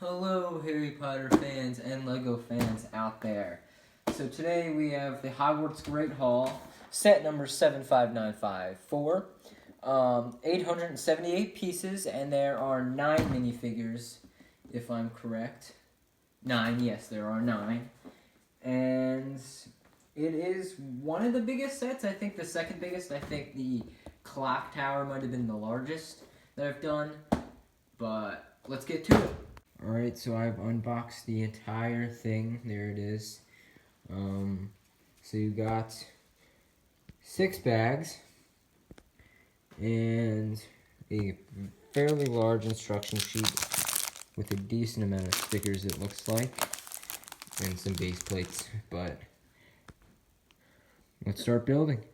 Hello, Harry Potter fans and Lego fans out there. So today we have the Hogwarts Great Hall, set number 75954, 878 pieces, and there are 9 minifigures, if I'm correct. 9, yes, there are 9. And it is one of the biggest sets. I think the second biggest. I think the clock tower might have been the largest that I've done. But let's get to it. Alright, so I've unboxed the entire thing. There it is. So you got 6 bags and a fairly large instruction sheet with a decent amount of stickers, it looks like, and some base plates. But let's start building.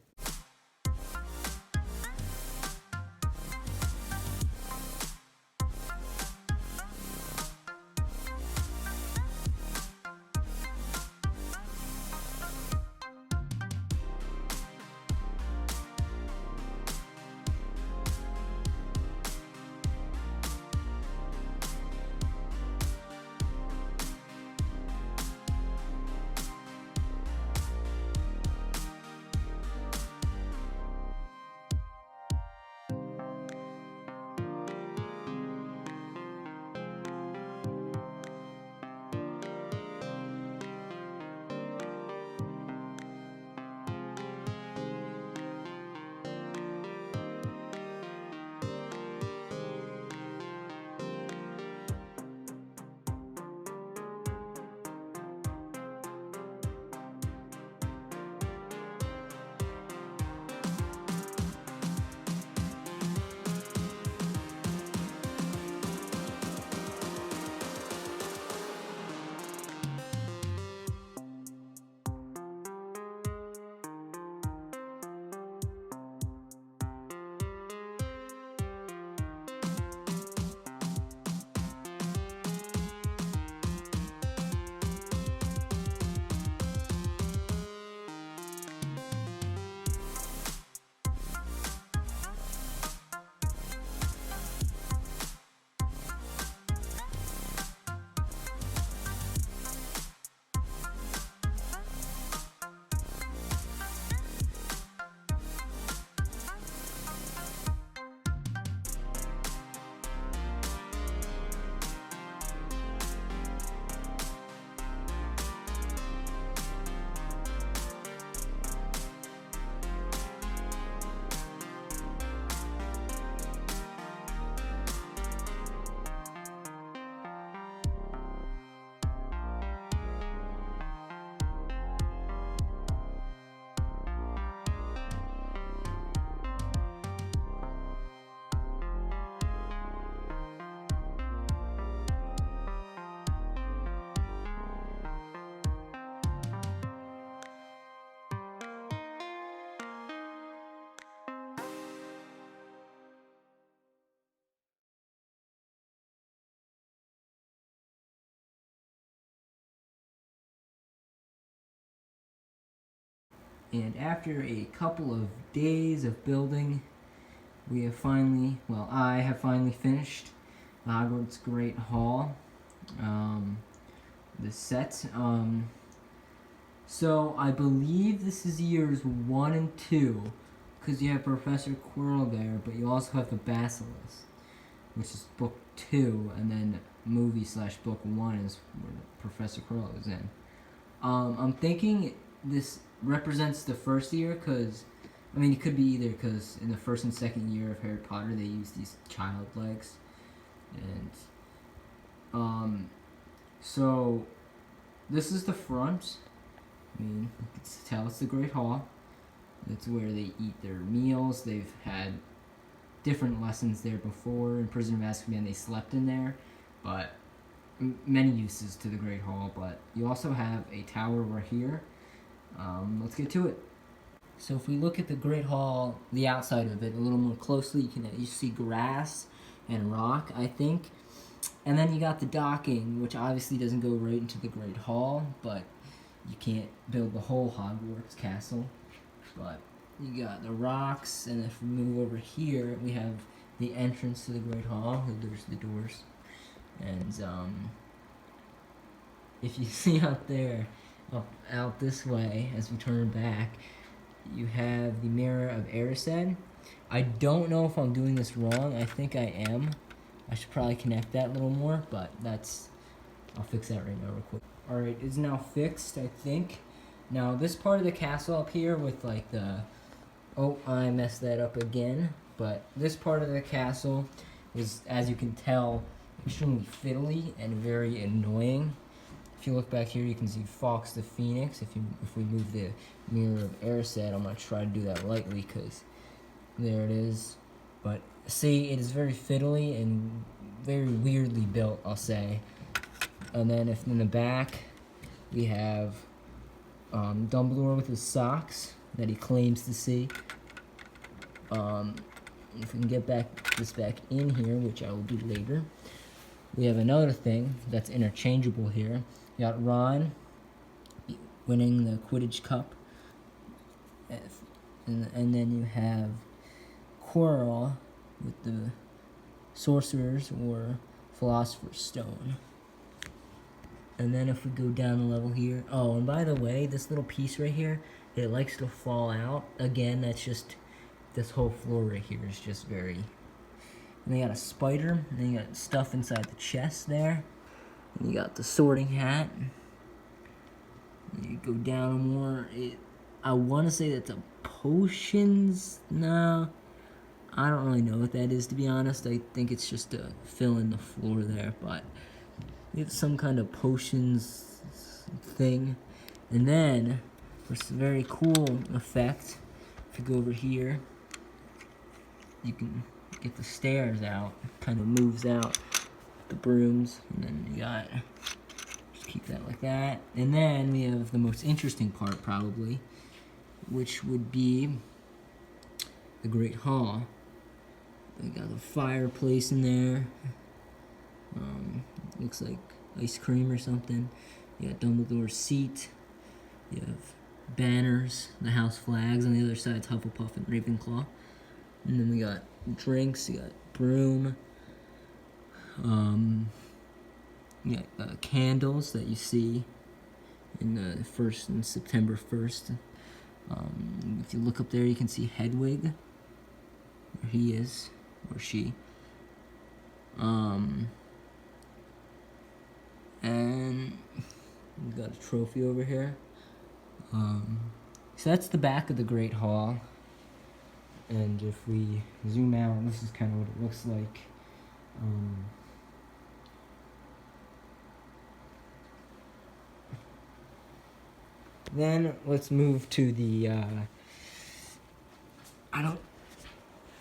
And after a couple of days of building, we have finally, well, I have finally finished the Hogwarts Great Hall, the set. So I believe this is years 1 and 2, because you have Professor Quirrell there, but you also have the Basilisk, which is book 2, and then movie slash book 1 is where Professor Quirrell is in. I'm thinking this represents the first year, because I mean, it could be either, because in the first and second year of Harry Potter they use these child legs, and so this is the front. I mean, you can tell it's the Great Hall. That's where they eat their meals. They've had different lessons there before. In Prisoner of Azkaban they slept in there, but many uses to the Great Hall. But you also have a tower over here. Let's get to it. So if we look at the Great Hall, the outside of it a little more closely, you see grass and rock, I think. And then you got the docking, which obviously doesn't go right into the Great Hall, but you can't build the whole Hogwarts castle. But you got the rocks, and if we move over here, we have the entrance to the Great Hall. There's the doors. And if you see out there, out this way, as we turn back, you have the Mirror of Erised. I don't know if I'm doing this wrong. I think I am. I should probably connect that a little more, but I'll fix that right now real quick. Alright, it's now fixed, I think. Now, this part of the castle up here with like the... Oh, I messed that up again. But this part of the castle is, as you can tell, extremely fiddly and very annoying. If you look back here, you can see Fawkes the Phoenix. If we move the Mirror of Erised, I'm going to try to do that lightly because there it is. But see, it is very fiddly and very weirdly built, I'll say. And then if in the back, we have Dumbledore with his socks that he claims to see. If we can get this back in here, which I will do later, we have another thing that's interchangeable here. You got Ron winning the Quidditch Cup, and then you have Quirrell with the Sorcerer's or Philosopher's Stone. And then if we go down the level here, oh, and by the way, this little piece right here, it likes to fall out. Again, that's just, this whole floor right here is just very... And they got a spider, and then you got stuff inside the chest there. And you got the sorting hat. You go down more, I want to say that's a potions, no. I don't really know what that is, to be honest. I think it's just to fill in the floor there, but it's some kind of potions thing. And then, for some very cool effect, if you go over here, you can get the stairs out. It kind of moves out the brooms, and then you got, just keep that like that. And then we have the most interesting part, probably, which would be the Great Hall. We got a fireplace in there. Looks like ice cream or something. You got Dumbledore's seat. You have banners, the house flags. On the other side, it's Hufflepuff and Ravenclaw. And then we got drinks. You got broom. You got candles that you see in the first and September 1st. If you look up there, you can see Hedwig, where he is, or she. And we've got a trophy over here. So that's the back of the Great Hall. And if we zoom out, this is kind of what it looks like. Then let's move to the, I'm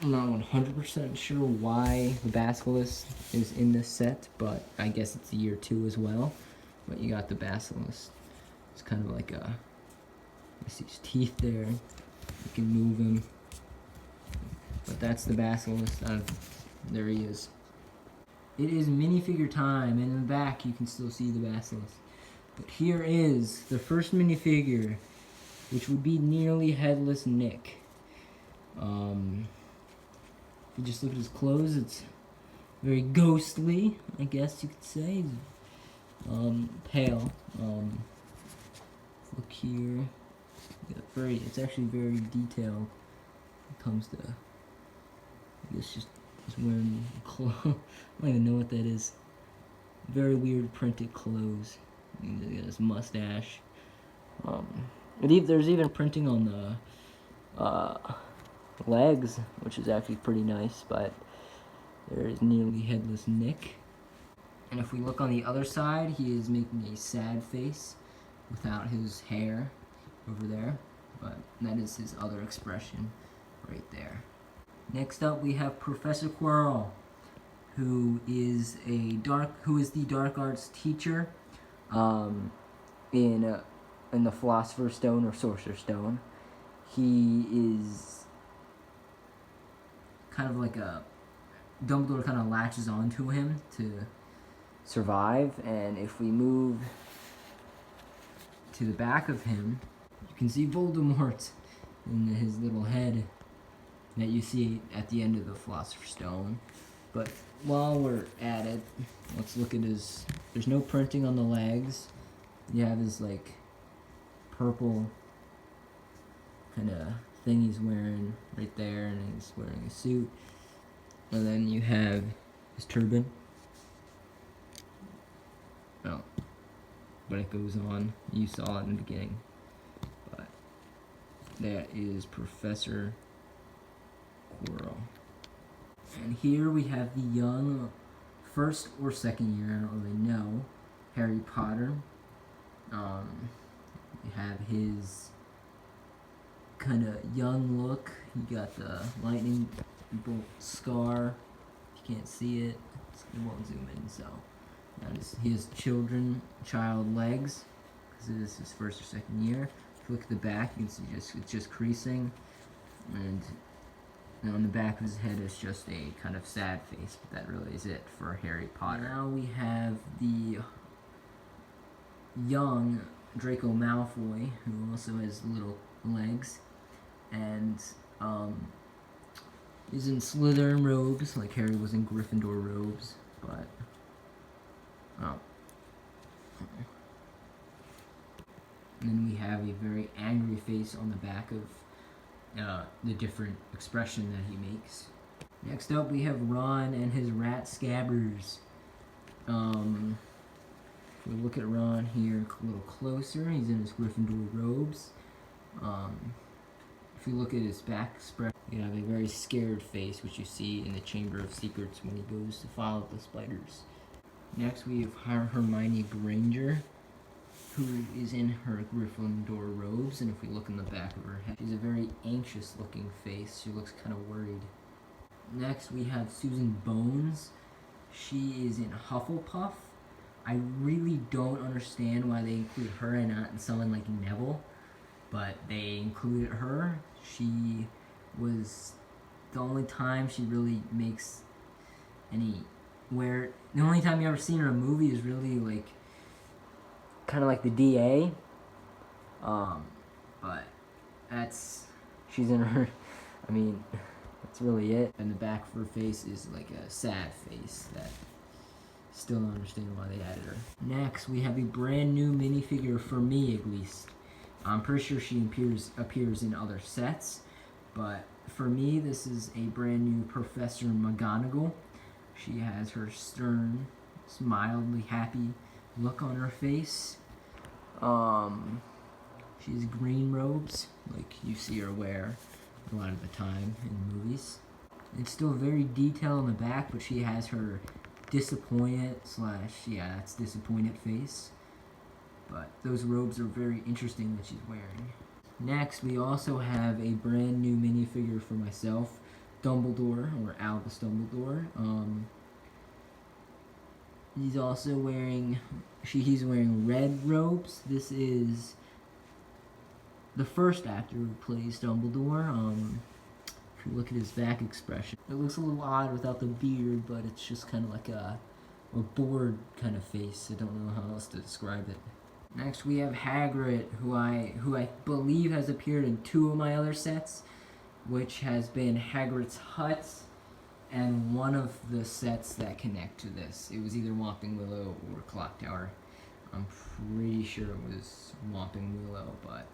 not 100% sure why the Basilisk is in this set, but I guess it's year 2 as well. But you got the Basilisk. It's kind of like a, you see his teeth there. You can move him. But that's the Basilisk. There he is. It is minifigure time, and in the back you can still see the Basilisk. But here is the first minifigure, which would be nearly headless Nick. If you just look at his clothes, it's very ghostly, I guess you could say. He's pale. Look here. It's actually very detailed when it comes to, I guess just wearing clothes. I don't even know what that is. Very weird printed clothes. He got his mustache. There's even printing on the legs, which is actually pretty nice, but there is nearly headless Nick. And if we look on the other side, he is making a sad face without his hair over there, but that is his other expression right there. Next up, we have Professor Quirrell, who is the dark arts teacher in the Philosopher's Stone or Sorcerer's Stone. He is kind of like Dumbledore kind of latches onto him to survive, and if we move to the back of him, you can see Voldemort in his little head that you see at the end of the Philosopher's Stone. But while we're at it, let's look at his. There's no printing on the legs. You have his like purple kind of thing he's wearing right there, and he's wearing a suit. And then you have his turban. Oh, but it goes on. You saw it in the beginning. But that is Professor Quirrell. And here we have the young, first or second year, I don't really know, Harry Potter. You have his kind of young look. You got the lightning bolt scar. You can't see it. It won't zoom in. So he has child legs because it is his first or second year. If you look at the back, you can see it's just creasing, and on the back of his head is just a kind of sad face. But that really is it for Harry Potter. Now we have the young Draco Malfoy, who also has little legs, and he's in Slytherin robes, like Harry was in Gryffindor robes, but and then we have a very angry face on the back of the different expression that he makes. Next up, we have Ron and his rat scabbers. If we look at Ron here a little closer, he's in his Gryffindor robes. If you look at his back expression, you have a very scared face, which you see in the Chamber of Secrets when he goes to follow the spiders. Next, we have Hermione Granger, who is in her Gryffindor robes, and if we look in the back of her head, she's a very anxious-looking face. She looks kind of worried. Next, we have Susan Bones. She is in Hufflepuff. I really don't understand why they include her and not someone like Neville, but they included her. She was the only time she really makes the only time you ever seen her in a movie is really like kind of like the DA. But she's in her, that's really it. And the back of her face is like a sad face that still don't understand why they added her. Next, we have a brand new minifigure, for me at least. I'm pretty sure she appears in other sets, but for me, this is a brand new Professor McGonagall. She has her stern, mildly happy look on her face. She has green robes, like you see her wear a lot of the time in movies. It's still very detailed on the back, but she has her disappointed face. But those robes are very interesting that she's wearing. Next, we also have a brand new minifigure for myself, Dumbledore, or Albus Dumbledore. He's also wearing red robes. This is the first actor who plays Dumbledore. If you look at his back expression, it looks a little odd without the beard, but it's just kind of like a bored kind of face. I don't know how else to describe it. Next, we have Hagrid, who I believe has appeared in 2 of my other sets, which has been Hagrid's Hut and one of the sets that connect to this. It was either Whomping Willow or Clock Tower. I'm pretty sure it was Whomping Willow, but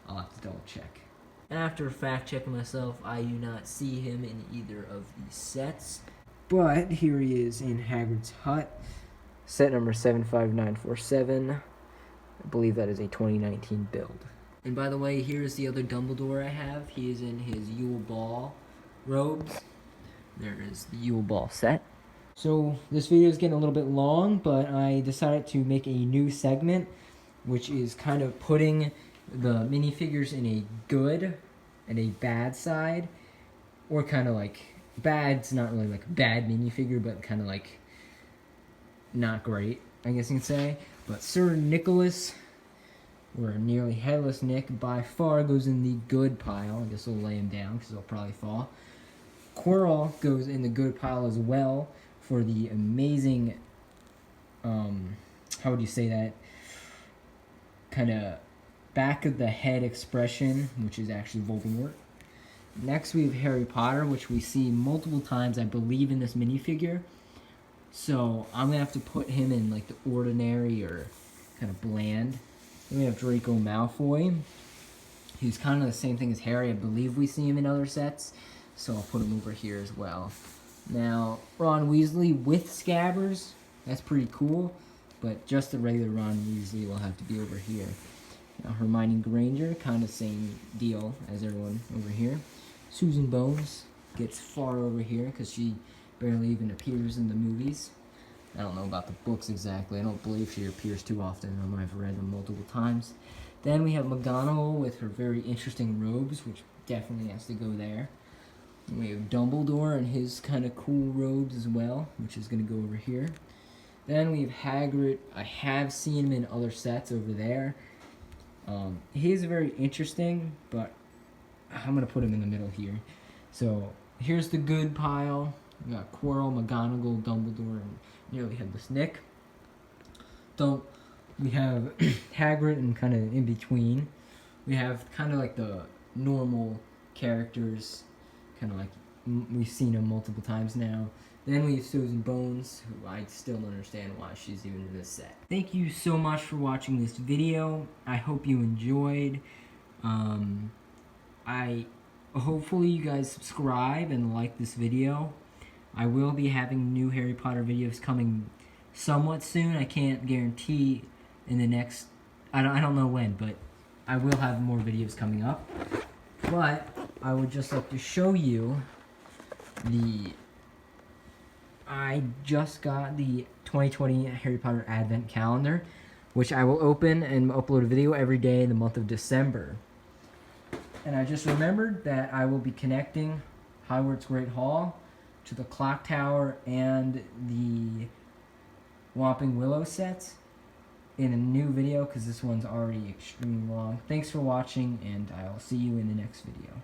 I'll have to double check. After fact checking myself, I do not see him in either of these sets. But here he is in Hagrid's Hut, set number 75947. I believe that is a 2019 build. And by the way, here's the other Dumbledore I have. He is in his Yule Ball robes. There is the Yule Ball set. So this video is getting a little bit long, but I decided to make a new segment, which is kind of putting the minifigures in a good and a bad side, or kind of like bad's not really like a bad minifigure, but kind of like not great, I guess you can say. But Sir Nicholas, or Nearly Headless Nick, by far goes in the good pile. I guess we'll lay him down because he'll probably fall. Quirrell goes in the good pile as well for the amazing, how would you say that, kind of back of the head expression, which is actually Voldemort. Next we have Harry Potter, which we see multiple times, I believe, in this minifigure. So I'm gonna have to put him in like the ordinary or kind of bland. Then we have Draco Malfoy. He's kind of the same thing as Harry. I believe we see him in other sets, so I'll put him over here as well. Now, Ron Weasley with Scabbers. That's pretty cool, but just the regular Ron Weasley will have to be over here. Now, Hermione Granger, kind of same deal as everyone over here. Susan Bones gets far over here because she barely even appears in the movies. I don't know about the books exactly. I don't believe she appears too often. I've read them multiple times. Then we have McGonagall with her very interesting robes, which definitely has to go there. And we have Dumbledore and his kind of cool robes as well, which is going to go over here. Then we have Hagrid. I have seen him in other sets over there. He is very interesting, but I'm going to put him in the middle here. So here's the good pile. We got Quirrell, McGonagall, Dumbledore, and nearly headless Nick. We have Hagrid and kind of in between. We have kind of like the normal characters, kind of like we've seen them multiple times now. Then we have Susan Bones, who I still don't understand why she's even in this set. Thank you so much for watching this video. I hope you enjoyed. Hopefully you guys subscribe and like this video. I will be having new Harry Potter videos coming somewhat soon. I can't guarantee in the next, I don't know when, but I will have more videos coming up. But I would just like to show you I just got the 2020 Harry Potter Advent Calendar, which I will open and upload a video every day in the month of December. And I just remembered that I will be connecting Hogwarts Great Hall to the Clock Tower and the Whomping Willow sets in a new video, because this one's already extremely long. Thanks for watching, and I'll see you in the next video.